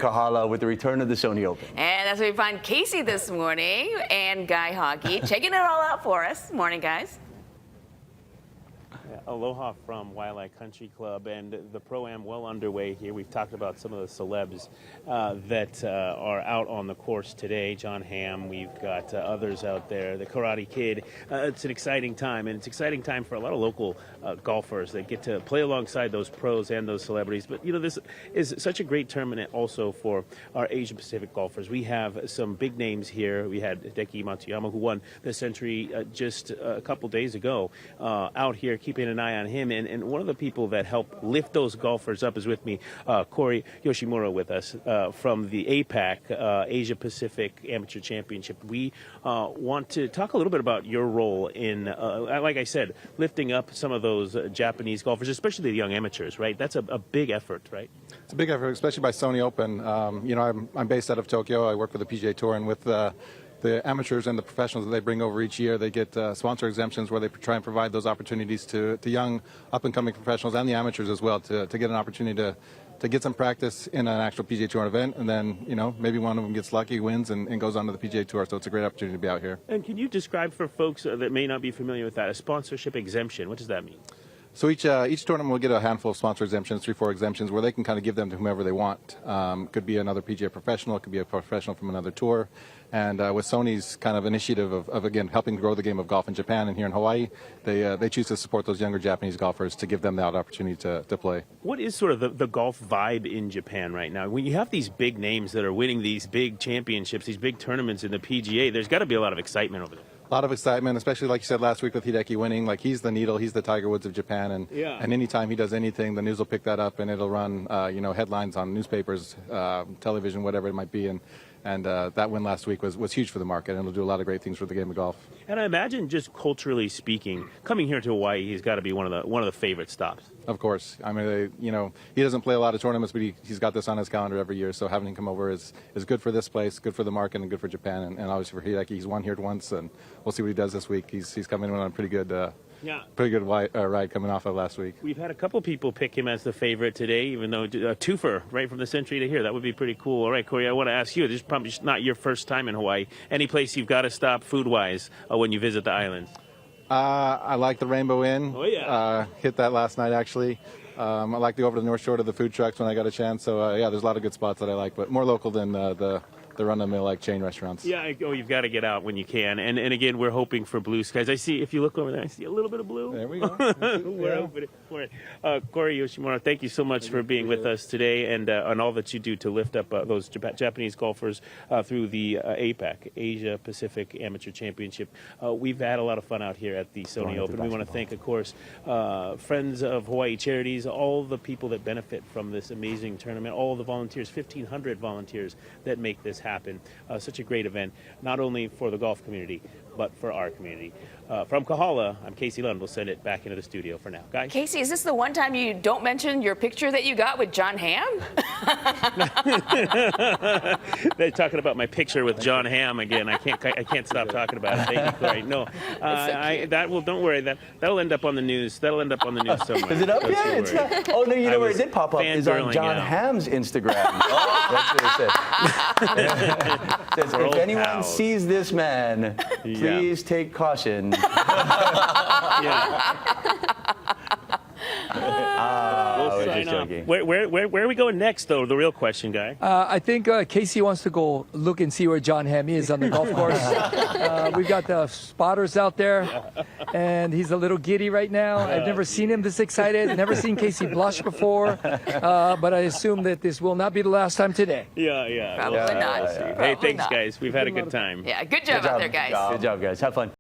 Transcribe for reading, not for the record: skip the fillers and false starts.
Kahala with the return of the Sony Open. And that's where we find Casey this morning and Guy Hockey checking it all out for us. Morning, guys. Aloha from Waialae Country Club, and the Pro-Am well underway here. We've talked about some of the celebs that are out on the course today. John Hamm, we've got others out there, the Karate Kid. It's an exciting time, and it's an exciting time for a lot of local golfers that get to play alongside those pros and those celebrities. But, you know, this is such a great tournament also for our Asia-Pacific golfers. We have some big names here. We had Hideki Matsuyama, who won the Century just a couple days ago, out here keeping an eye on him, and one of the people that helped lift those golfers up is with me, Corey Yoshimura, with us from the APAC Asia Pacific Amateur Championship. We want to talk a little bit about your role in, like I said, lifting up some of those Japanese golfers, especially the young amateurs, right? That's a big effort, right? It's a big effort, especially by Sony Open. You know, I'm based out of Tokyo. I work for the PGA Tour, and with the amateurs and the professionals that they bring over each year, they get sponsor exemptions where they try and provide those opportunities to young up-and-coming professionals and the amateurs as well to get an opportunity to get some practice in an actual PGA Tour event, and then, you know, maybe one of them gets lucky, wins, and goes on to the PGA Tour. So it's a great opportunity to be out here. And can you describe for folks that may not be familiar with that, a sponsorship exemption? What does that mean? So each tournament will get a handful of sponsor exemptions, 3-4 exemptions, where they can kind of give them to whomever they want. Could be another PGA professional, it could be a professional from another tour. And with Sony's kind of initiative of again, helping grow the game of golf in Japan and here in Hawaii, they choose to support those younger Japanese golfers to give them that opportunity to play. What is sort of the golf vibe in Japan right now? When you have these big names that are winning these big championships, these big tournaments in the PGA, there's got to be a lot of excitement over there. A lot of excitement, especially like you said last week with Hideki winning. Like, he's the needle, he's the Tiger Woods of Japan, and anytime he does anything, the news will pick that up and it'll run, you know, headlines on newspapers, television, whatever it might be. And that win last week was huge for the market, and it'll do a lot of great things for the game of golf. And I imagine, just culturally speaking, coming here to Hawaii, he's got to be one of the favorite stops. Of course. I mean, you know, he doesn't play a lot of tournaments, but he's got this on his calendar every year. So having him come over is good for this place, good for the market, and good for Japan, and obviously for Hideki. He's won here once, and we'll see what he does this week. He's coming in on a pretty good ride coming off of last week. We've had a couple people pick him as the favorite today, even though a twofer right from the Century to here. That would be pretty cool. All right, Corey, I want to ask you, this is probably not your first time in Hawaii. Any place you've got to stop food-wise when you visit the islands? I like the Rainbow Inn. Oh, yeah. Hit that last night, actually. I like to go over to the North Shore to the food trucks when I got a chance. So, yeah, there's a lot of good spots that I like, but more local than the run-of-the-mill like chain restaurants. Yeah, you've got to get out when you can. And again, we're hoping for blue skies. I see, if you look over there, I see a little bit of blue. There we go. We're hoping for it. Corey Yoshimura, thank you so much for being with us today, and on all that you do to lift up those Japanese golfers through the APAC, Asia Pacific Amateur Championship. We've had a lot of fun out here at the Sony Open. We want to thank, of course, Friends of Hawaii Charities, all the people that benefit from this amazing tournament, all the volunteers, 1,500 volunteers that make this happen. Such a great event, not only for the golf community, but for our community. From Kahala, I'm Casey Lund. We'll send it back into the studio for now. Guys? Casey, is this the one time you don't mention your picture that you got with John Hamm? They're talking about my picture with John Hamm again. I can't stop talking about it. Thank you, Corey. No, don't worry. That'll end up on the news. That'll end up on the news somewhere. Is it up yet? Oh no, you know where it did pop up is on John Hamm's Instagram. That's what it said. It says, if anyone sees this man, please take caution. We'll sign off. Where are we going next, though? The real question, Guy. I think Casey wants to go look and see where John Hamm is on the golf course. We've got the spotters out there, and he's a little giddy right now. I've never seen him this excited. Never seen Casey blush before, but I assume that this will not be the last time today. Yeah. Probably not. Hey, thanks, guys. We've had a good time. Yeah, good job out there, guys. Good job, guys. Have fun.